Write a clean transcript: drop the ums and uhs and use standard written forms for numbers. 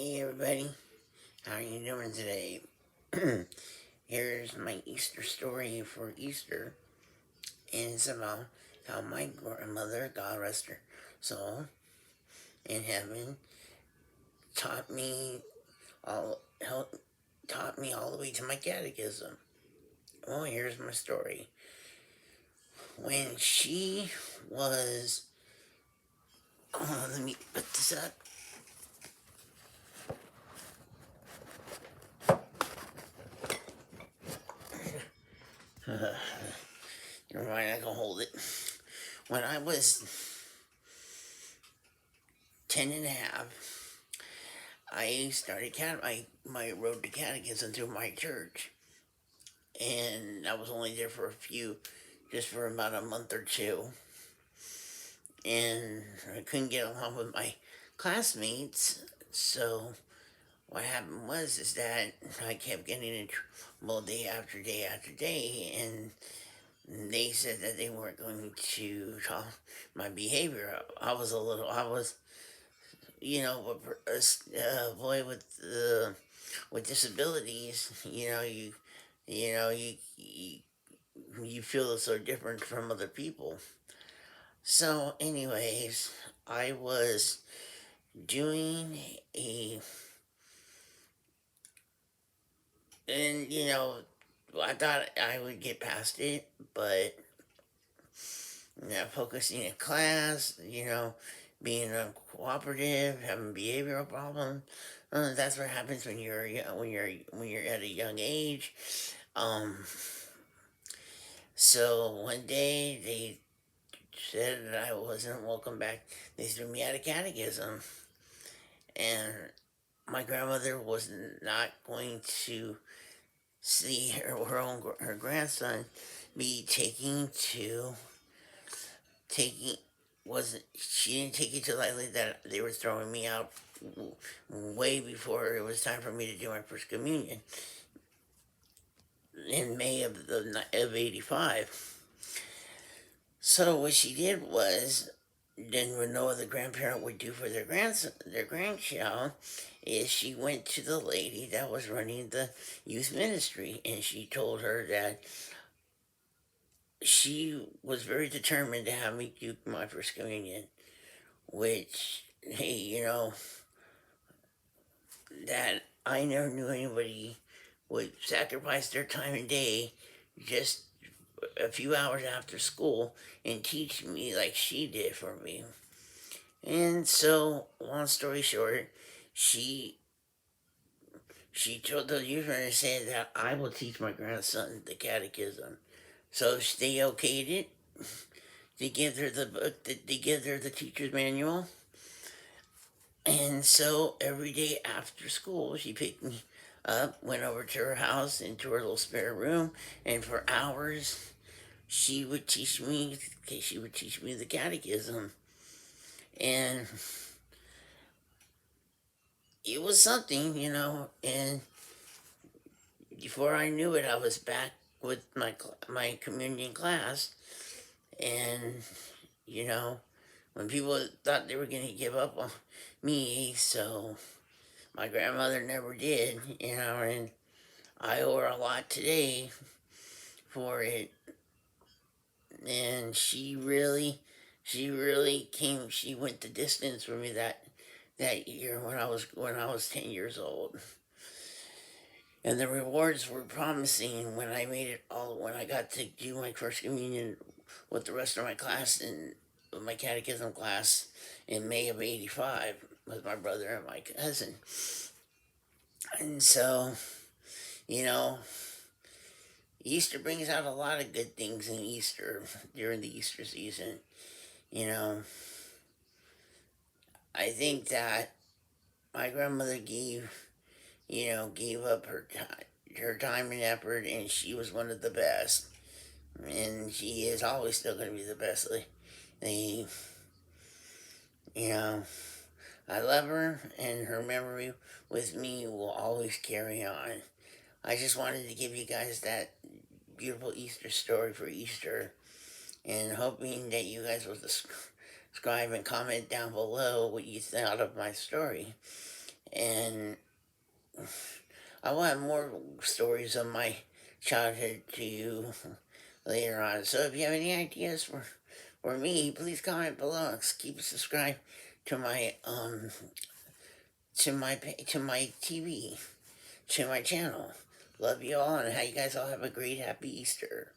Hey everybody, how are you doing today? Here's my Easter story for Easter, and it's about how my grandmother, God rest her soul in heaven, taught me helped, taught me all the way to my catechism. Well, here's my story. When she was, let me put this up. Never mind, I can hold it. When I was 10 and a half, I started my road to catechism through my church, and I was only there for just for about a month or two, and I couldn't get along with my classmates. So what happened was is that I kept getting in trouble day after day after day, and they said that they weren't going to talk my behavior. I was, a boy with disabilities. You feel so different from other people. So, anyways, I was doing a, and I thought I would get past it, but focusing in class, being cooperative, having behavioral problems. That's what happens when you're at a young age. Um, so one day they said that I wasn't welcome back. They threw me out of catechism, and my grandmother was not going to see her grandson be taking wasn't she didn't take it too lightly that they were throwing me out way before it was time for me to do my first communion in May of '85. So what she did was, then what no other grandparent would do for their grandchild, is she went to the lady that was running the youth ministry, and she told her that she was very determined to have me do my first communion, which, hey, that I never knew anybody would sacrifice their time and day just a few hours after school and teach me like she did for me. And so, long story short, she she told the youth and said that I will teach my grandson the catechism. So they okayed it. They give her the book. They give her the teacher's manual. And so every day after school, she picked me up, went over to her house into her little spare room, and for hours she would teach me. She would teach me the catechism, and it was something, And before I knew it, I was back with my communion class, and you know, when people thought they were gonna give up on me, so my grandmother never did, and I owe her a lot today for it. And she really came. She went the distance for me that year when I was 10 years old. And the rewards were promising when I made it all. When I got to do my first communion with the rest of my class in my catechism class in May of '85 with my brother and my cousin. And so, you know, Easter brings out a lot of good things in Easter during the Easter season. You know, I think that my grandmother gave up her time and effort, and she was one of the best. And she is always still going to be the best. They, you know, I love her, and her memory with me will always carry on. I just wanted to give you guys that beautiful Easter story for Easter, and hoping that you guys will subscribe and comment down below what you thought of my story. And I will have more stories of my childhood to you later on. So if you have any ideas for me, please comment below and keep subscribed to my to my TV, to my channel. Love you all, and how you guys all have a great happy Easter.